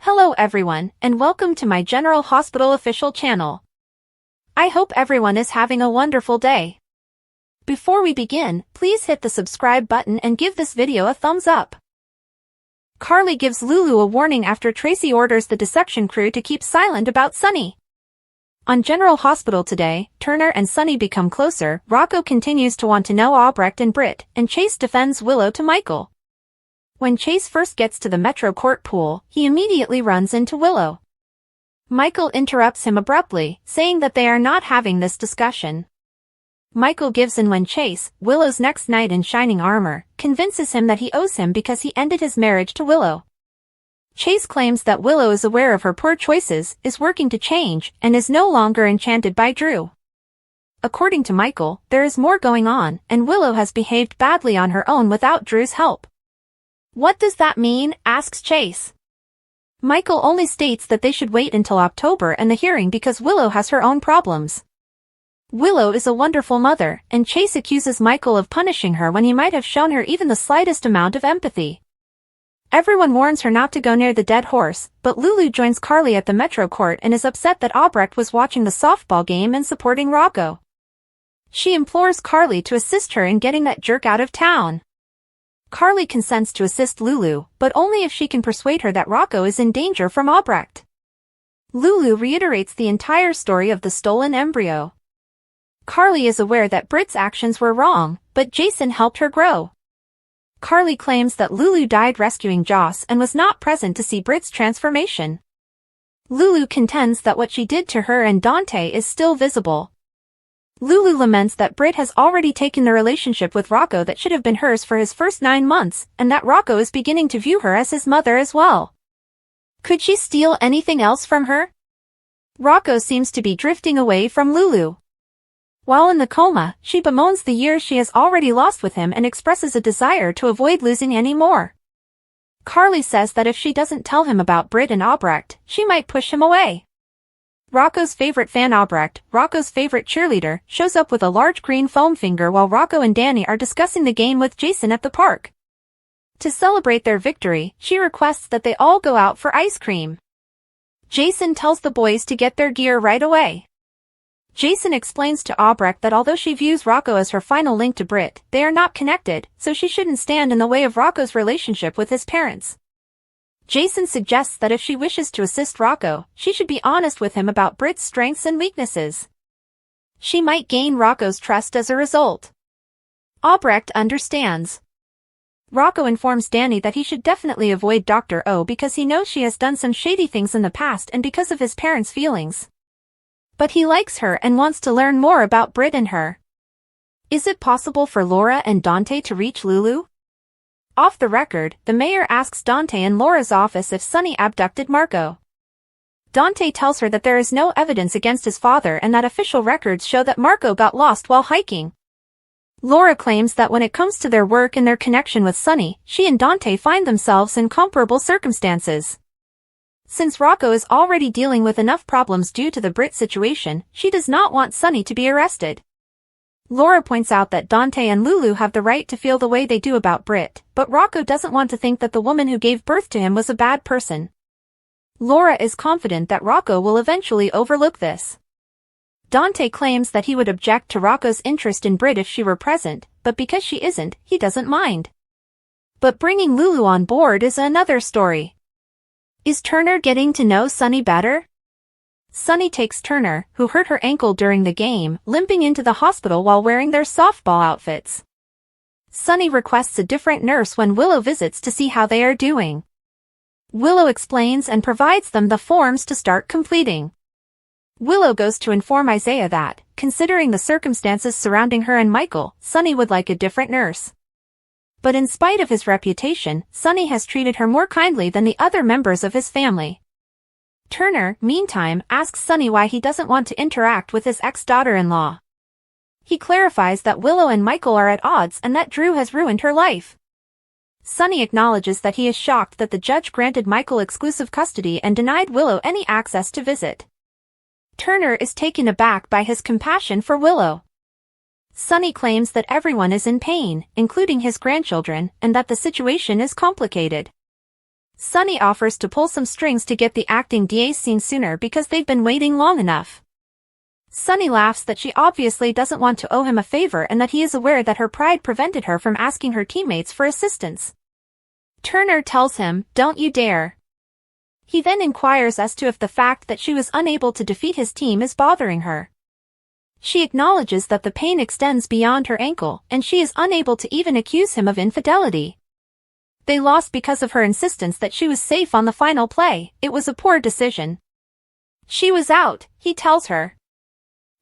Hello everyone, and welcome to my General Hospital official channel. I hope everyone is having a wonderful day. Before we begin, please hit the subscribe button and give this video a thumbs up. Carly gives Lulu a warning after Tracy orders the dissection crew to keep silent about Sunny. On General Hospital today, Turner and Sunny become closer. Rocco continues to want to know Obrecht and Britt, and Chase defends Willow to Michael. When Chase first gets to the Metro Court pool, he immediately runs into Willow. Michael interrupts him abruptly, saying that they are not having this discussion. Michael gives in when Chase, Willow's next knight in shining armor, convinces him that he owes him because he ended his marriage to Willow. Chase claims that Willow is aware of her poor choices, is working to change, and is no longer enchanted by Drew. According to Michael, there is more going on, and Willow has behaved badly on her own without Drew's help. What does that mean? Asks Chase. Michael only states that they should wait until October and the hearing because Willow has her own problems. Willow is a wonderful mother, and Chase accuses Michael of punishing her when he might have shown her even the slightest amount of empathy. Everyone warns her not to go near the dead horse, but Lulu joins Carly at the Metro Court and is upset that Obrecht was watching the softball game and supporting Rocco. She implores Carly to assist her in getting that jerk out of town. Carly consents to assist Lulu, but only if she can persuade her that Rocco is in danger from Obrecht. Lulu reiterates the entire story of the stolen embryo. Carly is aware that Britt's actions were wrong, but Jason helped her grow. Carly claims that Lulu died rescuing Joss and was not present to see Britt's transformation. Lulu contends that what she did to her and Dante is still visible. Lulu laments that Britt has already taken the relationship with Rocco that should have been hers for his first 9 months, and that Rocco is beginning to view her as his mother as well. Could she steal anything else from her? Rocco seems to be drifting away from Lulu. While in the coma, she bemoans the years she has already lost with him and expresses a desire to avoid losing any more. Carly says that if she doesn't tell him about Britt and Obrecht, she might push him away. Rocco's favorite fan Obrecht, Rocco's favorite cheerleader, shows up with a large green foam finger while Rocco and Danny are discussing the game with Jason at the park. To celebrate their victory, she requests that they all go out for ice cream. Jason tells the boys to get their gear right away. Jason explains to Obrecht that although she views Rocco as her final link to Britt, they are not connected, so she shouldn't stand in the way of Rocco's relationship with his parents. Jason suggests that if she wishes to assist Rocco, she should be honest with him about Britt's strengths and weaknesses. She might gain Rocco's trust as a result. Obrecht understands. Rocco informs Danny that he should definitely avoid Dr. O because he knows she has done some shady things in the past and because of his parents' feelings. But he likes her and wants to learn more about Britt and her. Is it possible for Laura and Dante to reach Lulu? Off the record, the mayor asks Dante in Laura's office if Sunny abducted Marco. Dante tells her that there is no evidence against his father and that official records show that Marco got lost while hiking. Laura claims that when it comes to their work and their connection with Sunny, she and Dante find themselves in comparable circumstances. Since Rocco is already dealing with enough problems due to the Britt situation, she does not want Sunny to be arrested. Laura points out that Dante and Lulu have the right to feel the way they do about Britt, but Rocco doesn't want to think that the woman who gave birth to him was a bad person. Laura is confident that Rocco will eventually overlook this. Dante claims that he would object to Rocco's interest in Britt if she were present, but because she isn't, he doesn't mind. But bringing Lulu on board is another story. Is Turner getting to know Sunny better? Sunny takes Turner, who hurt her ankle during the game, limping into the hospital while wearing their softball outfits. Sunny requests a different nurse when Willow visits to see how they are doing. Willow explains and provides them the forms to start completing. Willow goes to inform Isaiah that, considering the circumstances surrounding her and Michael, Sunny would like a different nurse. But in spite of his reputation, Sunny has treated her more kindly than the other members of his family. Turner, meantime, asks Sunny why he doesn't want to interact with his ex-daughter-in-law. He clarifies that Willow and Michael are at odds and that Drew has ruined her life. Sunny acknowledges that he is shocked that the judge granted Michael exclusive custody and denied Willow any access to visit. Turner is taken aback by his compassion for Willow. Sunny claims that everyone is in pain, including his grandchildren, and that the situation is complicated. Sunny offers to pull some strings to get the acting DA's scene sooner because they've been waiting long enough. Sunny laughs that she obviously doesn't want to owe him a favor and that he is aware that her pride prevented her from asking her teammates for assistance. Turner tells him, "Don't you dare." He then inquires as to if the fact that she was unable to defeat his team is bothering her. She acknowledges that the pain extends beyond her ankle and she is unable to even accuse him of infidelity. They lost because of her insistence that she was safe on the final play. It was a poor decision. She was out, he tells her.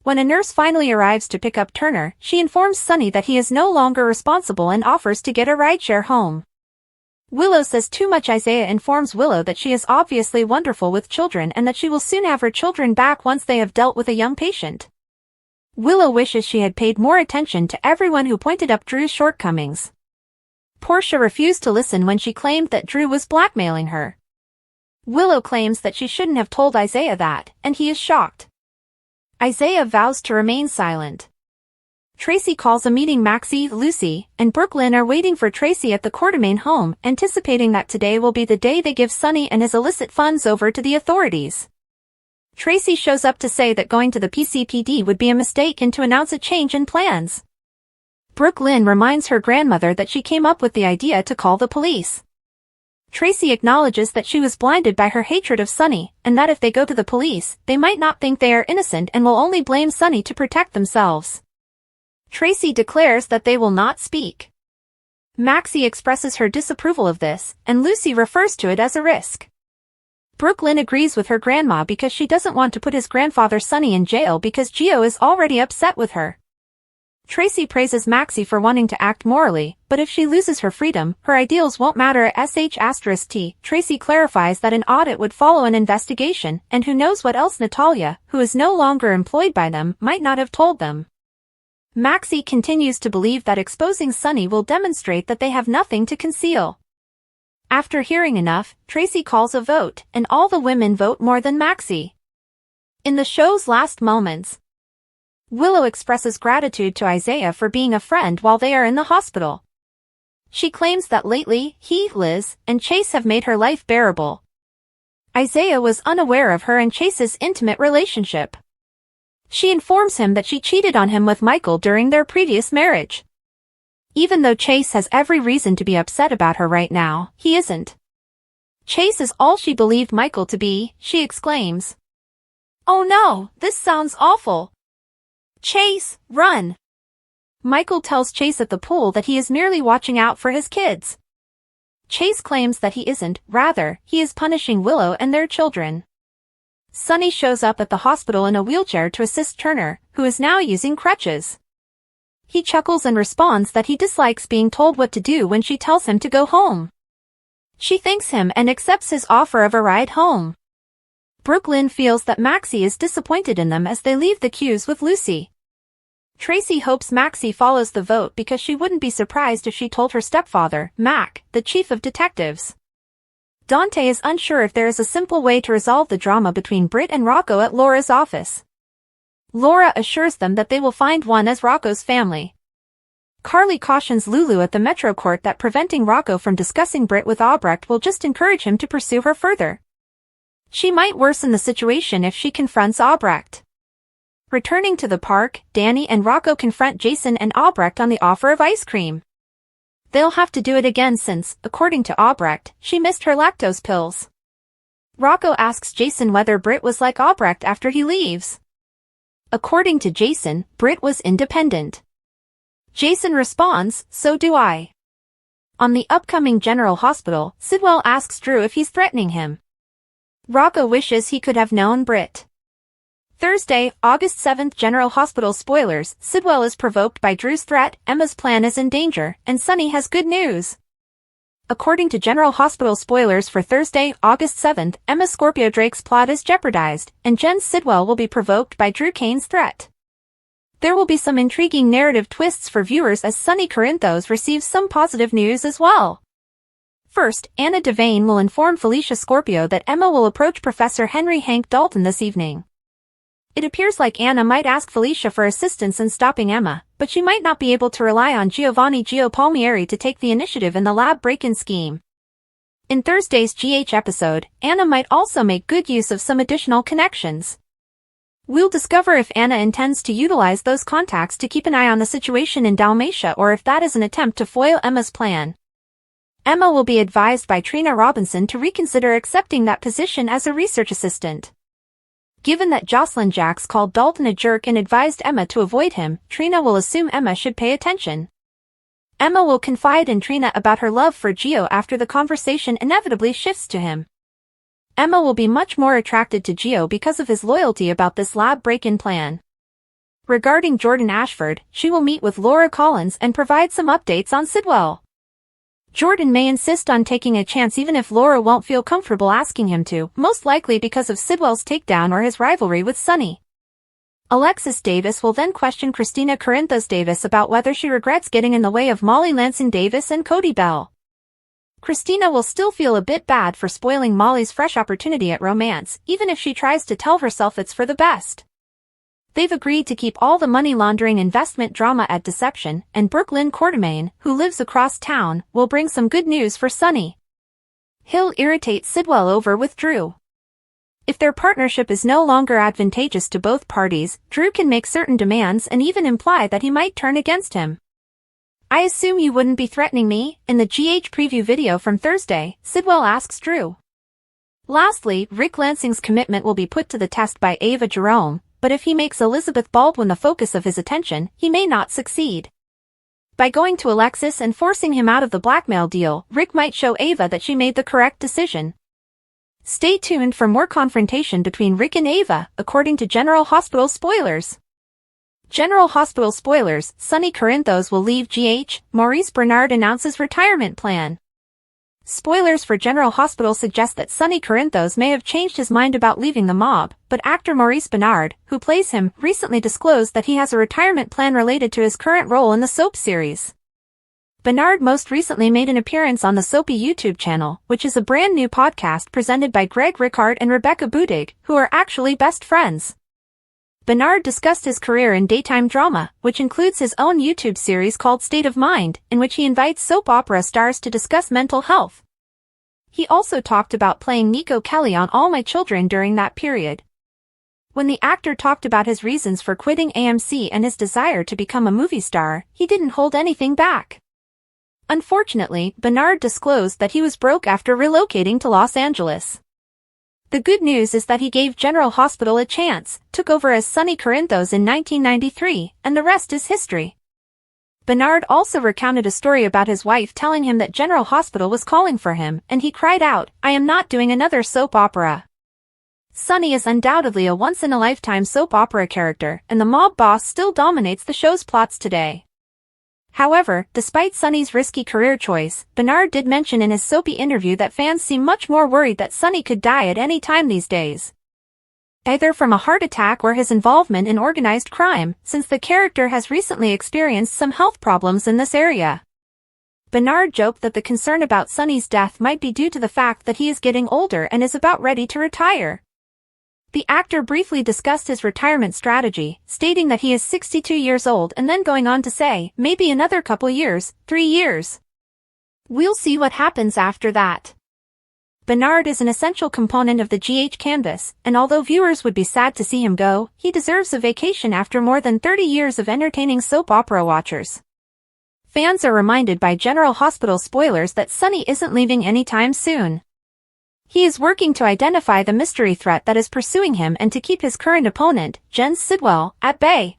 When a nurse finally arrives to pick up Turner, she informs Sunny that he is no longer responsible and offers to get a rideshare home. Willow says too much. Isaiah informs Willow that she is obviously wonderful with children and that she will soon have her children back once they have dealt with a young patient. Willow wishes she had paid more attention to everyone who pointed up Drew's shortcomings. Portia refused to listen when she claimed that Drew was blackmailing her. Willow claims that she shouldn't have told Isaiah that, and he is shocked. Isaiah vows to remain silent. Tracy calls a meeting. Maxie, Lucy, and Brooklyn are waiting for Tracy at the Quartermain home, anticipating that today will be the day they give Sunny and his illicit funds over to the authorities. Tracy shows up to say that going to the PCPD would be a mistake and to announce a change in plans. Brooklyn reminds her grandmother that she came up with the idea to call the police. Tracy acknowledges that she was blinded by her hatred of Sunny, and that if they go to the police, they might not think they are innocent and will only blame Sunny to protect themselves. Tracy declares that they will not speak. Maxie expresses her disapproval of this, and Lucy refers to it as a risk. Brooklyn agrees with her grandma because she doesn't want to put his grandfather Sunny in jail because Gio is already upset with her. Tracy praises Maxie for wanting to act morally, but if she loses her freedom, her ideals won't matter. *T. Tracy clarifies that an audit would follow an investigation, and who knows what else Natalia, who is no longer employed by them, might not have told them. Maxie continues to believe that exposing Sunny will demonstrate that they have nothing to conceal. After hearing enough, Tracy calls a vote, and all the women vote more than Maxie. In the show's last moments, Willow expresses gratitude to Isaiah for being a friend while they are in the hospital. She claims that lately, he, Liz, and Chase have made her life bearable. Isaiah was unaware of her and Chase's intimate relationship. She informs him that she cheated on him with Michael during their previous marriage. Even though Chase has every reason to be upset about her right now, he isn't. Chase is all she believed Michael to be, she exclaims. "Oh no, this sounds awful. Chase, run!" Michael tells Chase at the pool that he is merely watching out for his kids. Chase claims that he isn't, rather, he is punishing Willow and their children. Sunny shows up at the hospital in a wheelchair to assist Turner, who is now using crutches. He chuckles and responds that he dislikes being told what to do when she tells him to go home. She thanks him and accepts his offer of a ride home. Brooklyn feels that Maxie is disappointed in them as they leave the queues with Lucy. Tracy hopes Maxie follows the vote because she wouldn't be surprised if she told her stepfather, Mac, the chief of detectives. Dante is unsure if there is a simple way to resolve the drama between Britt and Rocco at Laura's office. Laura assures them that they will find one as Rocco's family. Carly cautions Lulu at the Metro Court that preventing Rocco from discussing Britt with Obrecht will just encourage him to pursue her further. She might worsen the situation if she confronts Obrecht. Returning to the park, Danny and Rocco confront Jason and Obrecht on the offer of ice cream. They'll have to do it again since, according to Obrecht, she missed her lactose pills. Rocco asks Jason whether Britt was like Obrecht after he leaves. According to Jason, Britt was independent. Jason responds, "So do I." On the upcoming General Hospital, Sidwell asks Drew if he's threatening him. Rocco wishes he could have known Britt. Thursday, August 7th. General Hospital spoilers. Sidwell is provoked by Drew's threat, Emma's plan is in danger, and Sunny has good news. According to General Hospital spoilers for Thursday, August 7th, Emma Scorpio Drake's plot is jeopardized, and Jen Sidwell will be provoked by Drew Kane's threat. There will be some intriguing narrative twists for viewers as Sunny Corinthos receives some positive news as well. First, Anna Devane will inform Felicia Scorpio that Emma will approach Professor Henry Hank Dalton this evening. It appears like Anna might ask Felicia for assistance in stopping Emma, but she might not be able to rely on Giovanni Gio Palmieri to take the initiative in the lab break-in scheme. In Thursday's GH episode, Anna might also make good use of some additional connections. We'll discover if Anna intends to utilize those contacts to keep an eye on the situation in Dalmatia or if that is an attempt to foil Emma's plan. Emma will be advised by Trina Robinson to reconsider accepting that position as a research assistant. Given that Jocelyn Jacks called Dalton a jerk and advised Emma to avoid him, Trina will assume Emma should pay attention. Emma will confide in Trina about her love for Gio after the conversation inevitably shifts to him. Emma will be much more attracted to Gio because of his loyalty about this lab break-in plan. Regarding Jordan Ashford, she will meet with Laura Collins and provide some updates on Sidwell. Jordan may insist on taking a chance even if Laura won't feel comfortable asking him to, most likely because of Sidwell's takedown or his rivalry with Sunny. Alexis Davis will then question Christina Corinthos Davis about whether she regrets getting in the way of Molly Lansing Davis and Cody Bell. Christina will still feel a bit bad for spoiling Molly's fresh opportunity at romance, even if she tries to tell herself it's for the best. They've agreed to keep all the money laundering investment drama at Deception, and Brooklyn Quartermain, who lives across town, will bring some good news for Sunny. He'll irritate Sidwell over with Drew. If their partnership is no longer advantageous to both parties, Drew can make certain demands and even imply that he might turn against him. "I assume you wouldn't be threatening me?" In the GH preview video from Thursday, Sidwell asks Drew. Lastly, Rick Lansing's commitment will be put to the test by Ava Jerome, but if he makes Elizabeth Baldwin the focus of his attention, he may not succeed. By going to Alexis and forcing him out of the blackmail deal, Rick might show Ava that she made the correct decision. Stay tuned for more confrontation between Rick and Ava, according to General Hospital spoilers. General Hospital spoilers: Sunny Corinthos will leave GH, Maurice Bernard announces retirement plan. Spoilers for General Hospital suggest that Sunny Corinthos may have changed his mind about leaving the mob, but actor Maurice Bernard, who plays him, recently disclosed that he has a retirement plan related to his current role in the soap series. Bernard most recently made an appearance on the Soapy YouTube channel, which is a brand new podcast presented by Greg Ricard and Rebecca Budig, who are actually best friends. Bernard discussed his career in daytime drama, which includes his own YouTube series called State of Mind, in which he invites soap opera stars to discuss mental health. He also talked about playing Nico Kelly on All My Children during that period. When the actor talked about his reasons for quitting AMC and his desire to become a movie star, he didn't hold anything back. Unfortunately, Bernard disclosed that he was broke after relocating to Los Angeles. The good news is that he gave General Hospital a chance, took over as Sunny Corinthos in 1993, and the rest is history. Bernard also recounted a story about his wife telling him that General Hospital was calling for him, and he cried out, "I am not doing another soap opera." Sunny is undoubtedly a once-in-a-lifetime soap opera character, and the mob boss still dominates the show's plots today. However, despite Sunny's risky career choice, Bernard did mention in his soapy interview that fans seem much more worried that Sunny could die at any time these days. Either from a heart attack or his involvement in organized crime, since the character has recently experienced some health problems in this area. Bernard joked that the concern about Sunny's death might be due to the fact that he is getting older and is about ready to retire. The actor briefly discussed his retirement strategy, stating that he is 62 years old and then going on to say, maybe another couple years, 3 years. We'll see what happens after that. Bernard is an essential component of the GH canvas, and although viewers would be sad to see him go, he deserves a vacation after more than 30 years of entertaining soap opera watchers. Fans are reminded by General Hospital spoilers that Sunny isn't leaving anytime soon. He is working to identify the mystery threat that is pursuing him and to keep his current opponent, Jens Sidwell, at bay.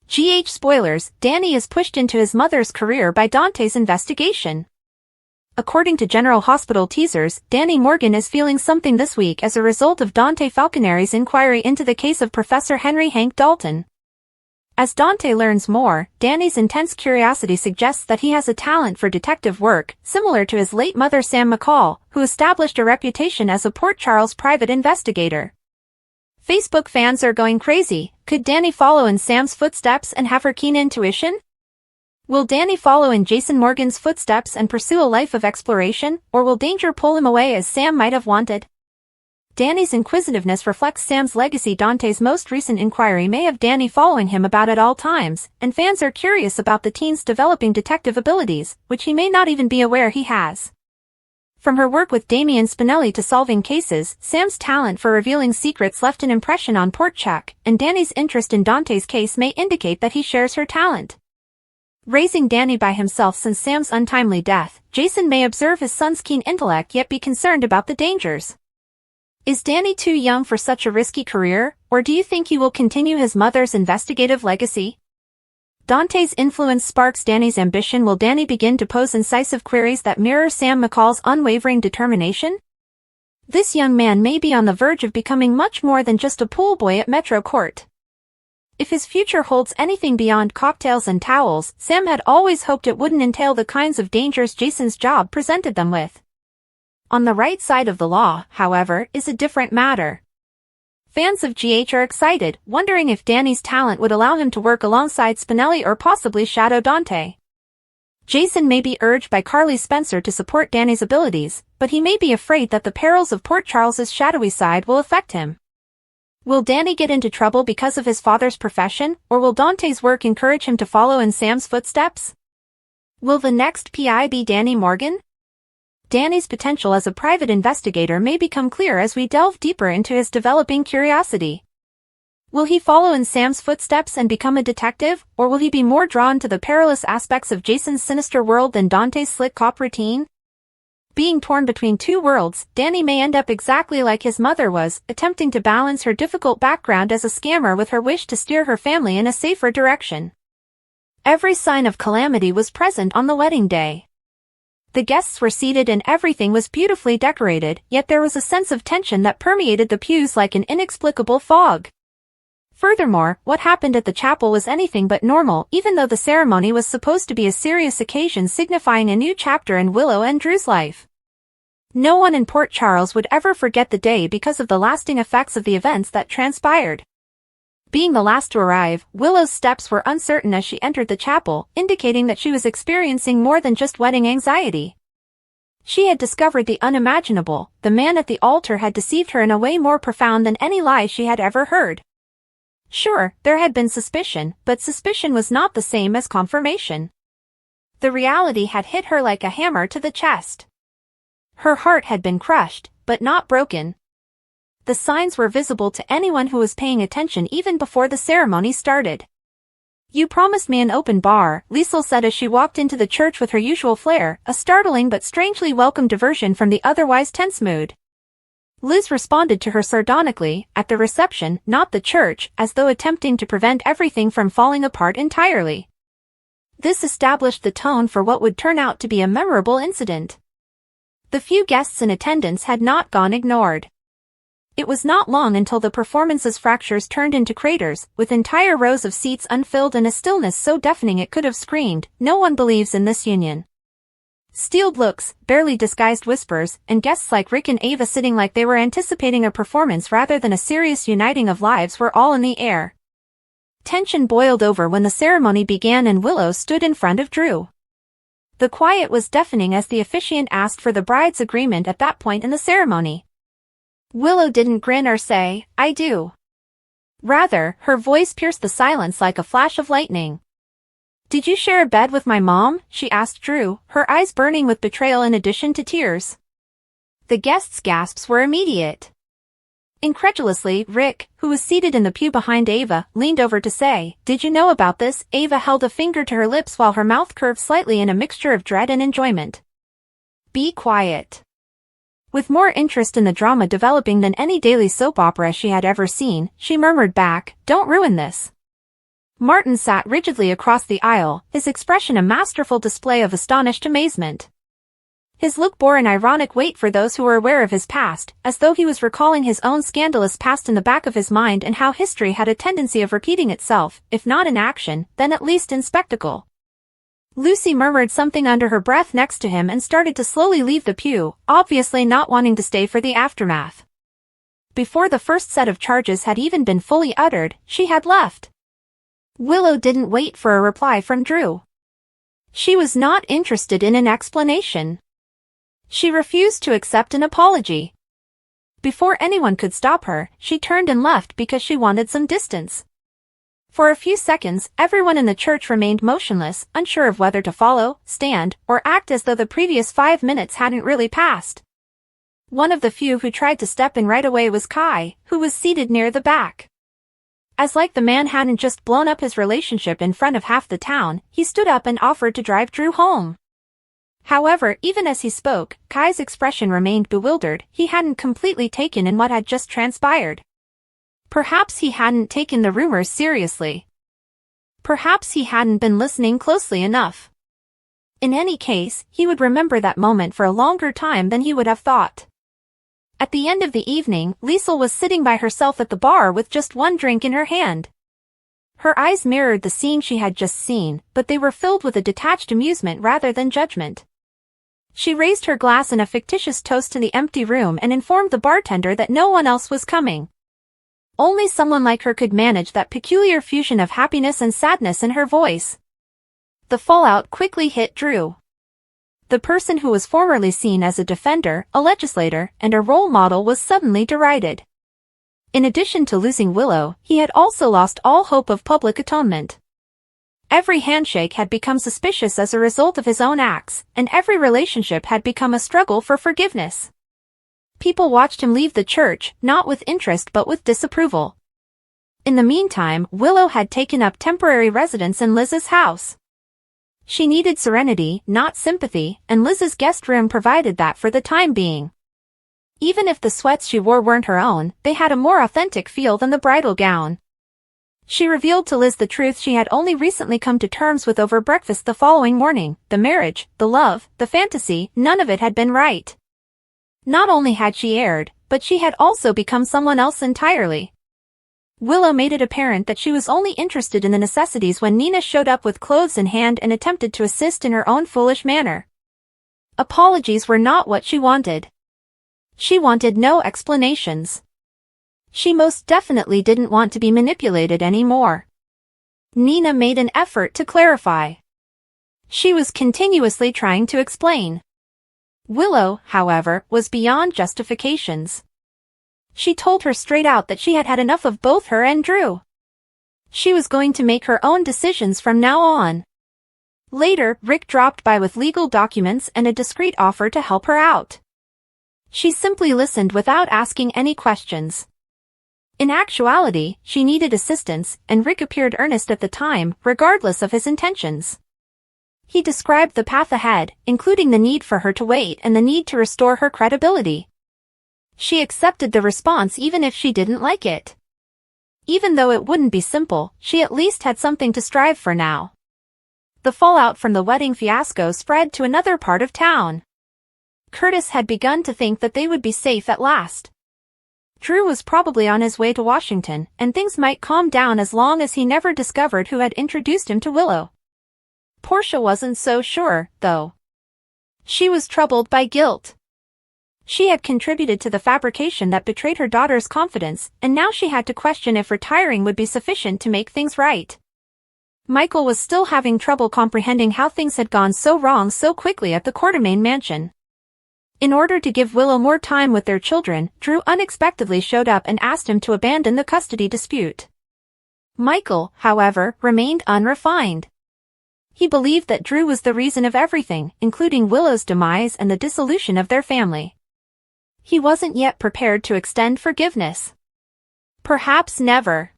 GH spoilers: Danny is pushed into his mother's career by Dante's investigation. According to General Hospital teasers, Danny Morgan is feeling something this week as a result of Dante Falconeri's inquiry into the case of Professor Henry Hank Dalton. As Dante learns more, Danny's intense curiosity suggests that he has a talent for detective work, similar to his late mother Sam McCall, who established a reputation as a Port Charles private investigator. Facebook fans are going crazy. Could Danny follow in Sam's footsteps and have her keen intuition? Will Danny follow in Jason Morgan's footsteps and pursue a life of exploration, or will danger pull him away as Sam might have wanted? Danny's inquisitiveness reflects Sam's legacy. Dante's most recent inquiry may have Danny following him about at all times, and fans are curious about the teen's developing detective abilities, which he may not even be aware he has. From her work with Damien Spinelli to solving cases, Sam's talent for revealing secrets left an impression on Portchak, and Danny's interest in Dante's case may indicate that he shares her talent. Raising Danny by himself since Sam's untimely death, Jason may observe his son's keen intellect yet be concerned about the dangers. Is Danny too young for such a risky career, or do you think he will continue his mother's investigative legacy? Dante's influence sparks Danny's ambition. Will Danny begin to pose incisive queries that mirror Sam McCall's unwavering determination? This young man may be on the verge of becoming much more than just a pool boy at Metro Court. If his future holds anything beyond cocktails and towels, Sam had always hoped it wouldn't entail the kinds of dangers Jason's job presented them with. On the right side of the law, however, is a different matter. Fans of GH are excited, wondering if Danny's talent would allow him to work alongside Spinelli or possibly shadow Dante. Jason may be urged by Carly Spencer to support Danny's abilities, but he may be afraid that the perils of Port Charles's shadowy side will affect him. Will Danny get into trouble because of his father's profession, or will Dante's work encourage him to follow in Sam's footsteps? Will the next PI be Danny Morgan? Danny's potential as a private investigator may become clear as we delve deeper into his developing curiosity. Will he follow in Sam's footsteps and become a detective, or will he be more drawn to the perilous aspects of Jason's sinister world than Dante's slick cop routine? Being torn between two worlds, Danny may end up exactly like his mother was, attempting to balance her difficult background as a scammer with her wish to steer her family in a safer direction. Every sign of calamity was present on the wedding day. The guests were seated and everything was beautifully decorated, yet there was a sense of tension that permeated the pews like an inexplicable fog. Furthermore, what happened at the chapel was anything but normal, even though the ceremony was supposed to be a serious occasion signifying a new chapter in Willow and Drew's life. No one in Port Charles would ever forget the day because of the lasting effects of the events that transpired. Being the last to arrive, Willow's steps were uncertain as she entered the chapel, indicating that she was experiencing more than just wedding anxiety. She had discovered the unimaginable. The man at the altar had deceived her in a way more profound than any lie she had ever heard. Sure, there had been suspicion, but suspicion was not the same as confirmation. The reality had hit her like a hammer to the chest. Her heart had been crushed, but not broken. The signs were visible to anyone who was paying attention even before the ceremony started. "You promised me an open bar," Liesl said as she walked into the church with her usual flair, a startling but strangely welcome diversion from the otherwise tense mood. Liz responded to her sardonically, "At the reception, not the church," as though attempting to prevent everything from falling apart entirely. This established the tone for what would turn out to be a memorable incident. The few guests in attendance had not gone ignored. It was not long until the performance's fractures turned into craters, with entire rows of seats unfilled and a stillness so deafening it could have screamed, "No one believes in this union." Steeled looks, barely disguised whispers, and guests like Rick and Ava sitting like they were anticipating a performance rather than a serious uniting of lives were all in the air. Tension boiled over when the ceremony began and Willow stood in front of Drew. The quiet was deafening as the officiant asked for the bride's agreement at that point in the ceremony. Willow didn't grin or say, "I do." Rather, her voice pierced the silence like a flash of lightning. "Did you share a bed with my mom?" she asked Drew, her eyes burning with betrayal in addition to tears. The guests' gasps were immediate. Incredulously, Rick, who was seated in the pew behind Ava, leaned over to say, "Did you know about this?" Ava held a finger to her lips while her mouth curved slightly in a mixture of dread and enjoyment. "Be quiet." With more interest in the drama developing than any daily soap opera she had ever seen, she murmured back, "Don't ruin this." Martin sat rigidly across the aisle, his expression a masterful display of astonished amazement. His look bore an ironic weight for those who were aware of his past, as though he was recalling his own scandalous past in the back of his mind and how history had a tendency of repeating itself, if not in action, then at least in spectacle. Lucy murmured something under her breath next to him and started to slowly leave the pew, obviously not wanting to stay for the aftermath. Before the first set of charges had even been fully uttered, she had left. Willow didn't wait for a reply from Drew. She was not interested in an explanation. She refused to accept an apology. Before anyone could stop her, she turned and left because she wanted some distance. For a few seconds, everyone in the church remained motionless, unsure of whether to follow, stand, or act as though the previous 5 minutes hadn't really passed. One of the few who tried to step in right away was Kai, who was seated near the back. As like the man hadn't just blown up his relationship in front of half the town, he stood up and offered to drive Drew home. However, even as he spoke, Kai's expression remained bewildered. He hadn't completely taken in what had just transpired. Perhaps he hadn't taken the rumors seriously. Perhaps he hadn't been listening closely enough. In any case, he would remember that moment for a longer time than he would have thought. At the end of the evening, Liesel was sitting by herself at the bar with just one drink in her hand. Her eyes mirrored the scene she had just seen, but they were filled with a detached amusement rather than judgment. She raised her glass in a fictitious toast to the empty room and informed the bartender that no one else was coming. Only someone like her could manage that peculiar fusion of happiness and sadness in her voice. The fallout quickly hit Drew. The person who was formerly seen as a defender, a legislator, and a role model was suddenly derided. In addition to losing Willow, he had also lost all hope of public atonement. Every handshake had become suspicious as a result of his own acts, and every relationship had become a struggle for forgiveness. People watched him leave the church, not with interest but with disapproval. In the meantime, Willow had taken up temporary residence in Liz's house. She needed serenity, not sympathy, and Liz's guest room provided that for the time being. Even if the sweats she wore weren't her own, they had a more authentic feel than the bridal gown. She revealed to Liz the truth she had only recently come to terms with over breakfast the following morning. The marriage, the love, the fantasy, none of it had been right. Not only had she erred, but she had also become someone else entirely. Willow made it apparent that she was only interested in the necessities when Nina showed up with clothes in hand and attempted to assist in her own foolish manner. Apologies were not what she wanted. She wanted no explanations. She most definitely didn't want to be manipulated anymore. Nina made an effort to clarify. She was continuously trying to explain. Willow, however, was beyond justifications. She told her straight out that she had had enough of both her and Drew. She was going to make her own decisions from now on. Later, Rick dropped by with legal documents and a discreet offer to help her out. She simply listened without asking any questions. In actuality, she needed assistance, and Rick appeared earnest at the time, regardless of his intentions. He described the path ahead, including the need for her to wait and the need to restore her credibility. She accepted the response even if she didn't like it. Even though it wouldn't be simple, she at least had something to strive for now. The fallout from the wedding fiasco spread to another part of town. Curtis had begun to think that they would be safe at last. Drew was probably on his way to Washington, and things might calm down as long as he never discovered who had introduced him to Willow. Portia wasn't so sure, though. She was troubled by guilt. She had contributed to the fabrication that betrayed her daughter's confidence, and now she had to question if retiring would be sufficient to make things right. Michael was still having trouble comprehending how things had gone so wrong so quickly at the Quartermaine mansion. In order to give Willow more time with their children, Drew unexpectedly showed up and asked him to abandon the custody dispute. Michael, however, remained unrefined. He believed that Drew was the reason of everything, including Willow's demise and the dissolution of their family. He wasn't yet prepared to extend forgiveness. Perhaps never.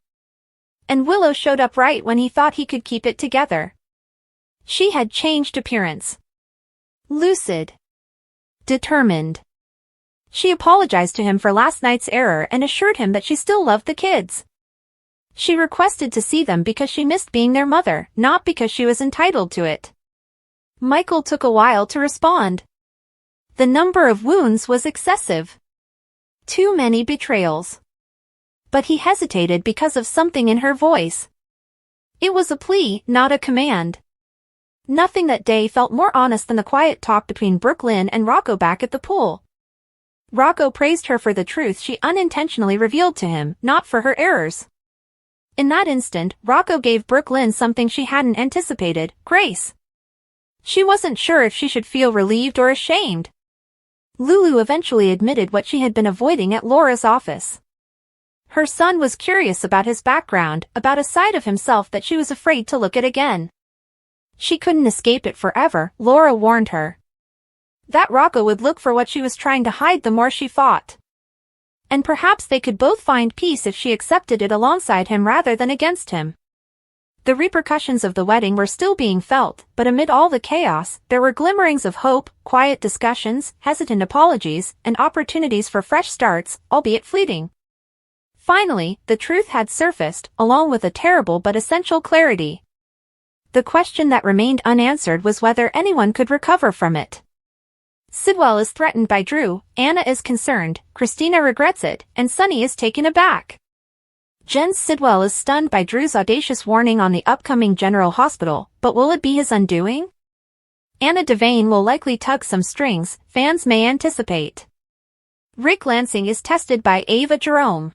And Willow showed up right when he thought he could keep it together. She had changed appearance. Lucid. Determined. She apologized to him for last night's error and assured him that she still loved the kids. She requested to see them because she missed being their mother, not because she was entitled to it. Michael took a while to respond. The number of wounds was excessive. Too many betrayals. But he hesitated because of something in her voice. It was a plea, not a command. Nothing that day felt more honest than the quiet talk between Brooklyn and Rocco back at the pool. Rocco praised her for the truth she unintentionally revealed to him, not for her errors. In that instant, Rocco gave Brooklyn something she hadn't anticipated: grace. She wasn't sure if she should feel relieved or ashamed. Lulu eventually admitted what she had been avoiding at Laura's office. Her son was curious about his background, about a side of himself that she was afraid to look at again. She couldn't escape it forever, Laura warned her. That Rocco would look for what she was trying to hide the more she fought. And perhaps they could both find peace if she accepted it alongside him rather than against him. The repercussions of the wedding were still being felt, but amid all the chaos, there were glimmerings of hope, quiet discussions, hesitant apologies, and opportunities for fresh starts, albeit fleeting. Finally, the truth had surfaced, along with a terrible but essential clarity. The question that remained unanswered was whether anyone could recover from it. Sidwell is threatened by Drew, Anna is concerned, Christina regrets it, and Sunny is taken aback. Jens Sidwell is stunned by Drew's audacious warning on the upcoming General Hospital, but will it be his undoing? Anna Devane will likely tug some strings, fans may anticipate. Rick Lansing is tested by Ava Jerome.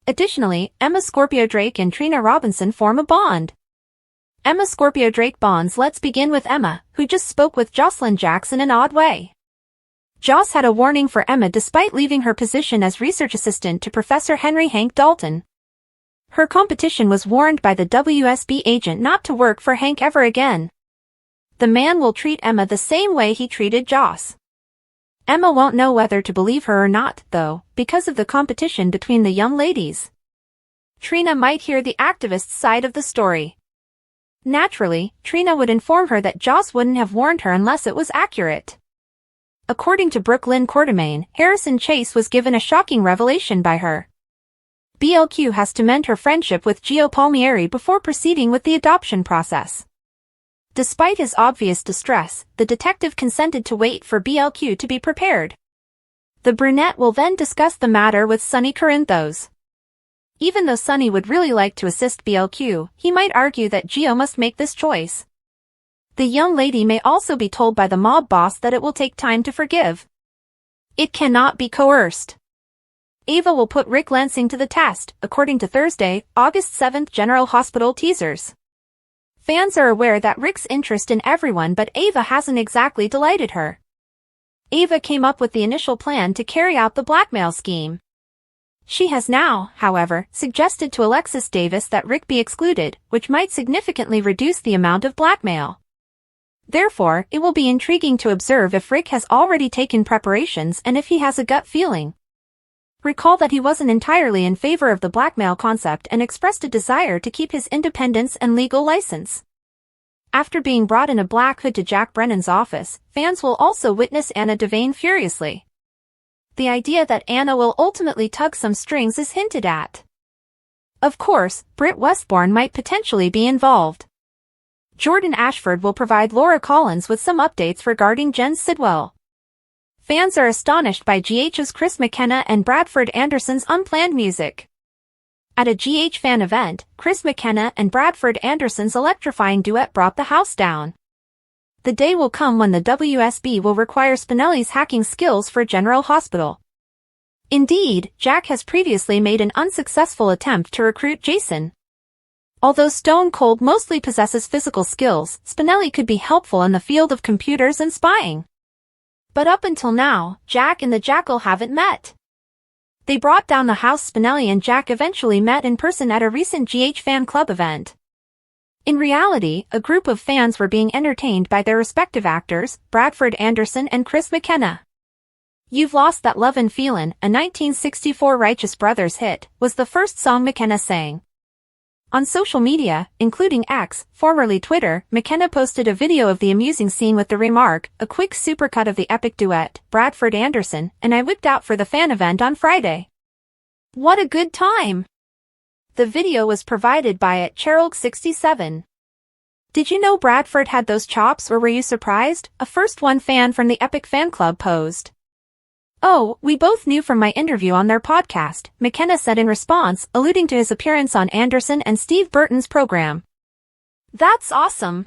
Additionally, Emma Scorpio Drake and Trina Robinson form a bond. Emma Scorpio Drake bonds. Let's begin with Emma, who just spoke with Jocelyn Jacks in an odd way. Joss had a warning for Emma despite leaving her position as research assistant to Professor Henry Hank Dalton. Her competition was warned by the WSB agent not to work for Hank ever again. The man will treat Emma the same way he treated Joss. Emma won't know whether to believe her or not, though, because of the competition between the young ladies. Trina might hear the activist's side of the story. Naturally, Trina would inform her that Joss wouldn't have warned her unless it was accurate. According to Brooklyn Quartermain, Harrison Chase was given a shocking revelation by her. BLQ has to mend her friendship with Gio Palmieri before proceeding with the adoption process. Despite his obvious distress, the detective consented to wait for BLQ to be prepared. The brunette will then discuss the matter with Sonny Corinthos. Even though Sonny would really like to assist BLQ, he might argue that Gio must make this choice. The young lady may also be told by the mob boss that it will take time to forgive. It cannot be coerced. Ava will put Rick Lansing to the test, according to Thursday, August 7th General Hospital teasers. Fans are aware that Rick's interest in everyone but Ava hasn't exactly delighted her. Ava came up with the initial plan to carry out the blackmail scheme. She has now, however, suggested to Alexis Davis that Rick be excluded, which might significantly reduce the amount of blackmail. Therefore, it will be intriguing to observe if Rick has already taken preparations and if he has a gut feeling. Recall that he wasn't entirely in favor of the blackmail concept and expressed a desire to keep his independence and legal license. After being brought in a black hood to Jack Brennan's office, fans will also witness Anna Devane furiously. The idea that Anna will ultimately tug some strings is hinted at. Of course, Britt Westbourne might potentially be involved. Jordan Ashford will provide Laura Collins with some updates regarding Jens Sidwell. Fans are astonished by GH's Chris McKenna and Bradford Anderson's unplanned music. At a GH fan event, Chris McKenna and Bradford Anderson's electrifying duet brought the house down. The day will come when the WSB will require Spinelli's hacking skills for General Hospital. Indeed, Jack has previously made an unsuccessful attempt to recruit Jason. Although Stone Cold mostly possesses physical skills, Spinelli could be helpful in the field of computers and spying. But up until now, Jack and the Jackal haven't met. They brought down the house. Spinelli and Jack eventually met in person at a recent GH fan club event. In reality, a group of fans were being entertained by their respective actors, Bradford Anderson and Chris McKenna. You've Lost That Lovin' Feelin', a 1964 Righteous Brothers hit, was the first song McKenna sang. On social media, including X, formerly Twitter, McKenna posted a video of the amusing scene with the remark, "A quick supercut of the epic duet, Bradford Anderson, and I whipped out for the fan event on Friday. What a good time!" The video was provided by @Cherylg67. Did you know Bradford had those chops, or were you surprised? A first one fan from the Epic Fan Club posed. "Oh, we both knew from my interview on their podcast," McKenna said in response, alluding to his appearance on Anderson and Steve Burton's program. "That's awesome."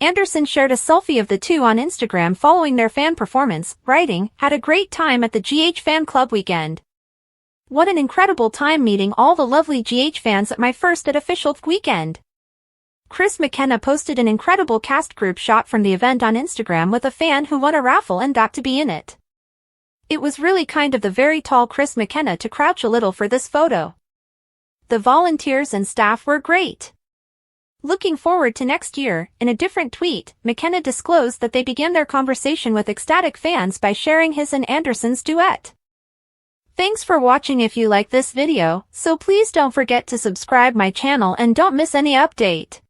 Anderson shared a selfie of the two on Instagram following their fan performance, writing, "Had a great time at the GH Fan Club weekend. What an incredible time meeting all the lovely GH fans at my first official weekend." Chris McKenna posted an incredible cast group shot from the event on Instagram with a fan who won a raffle and got to be in it. It was really kind of the very tall Chris McKenna to crouch a little for this photo. The volunteers and staff were great. Looking forward to next year, in a different tweet, McKenna disclosed that they began their conversation with ecstatic fans by sharing his and Anderson's duet. Thanks for watching. If you like this video, so please don't forget to subscribe my channel and don't miss any update.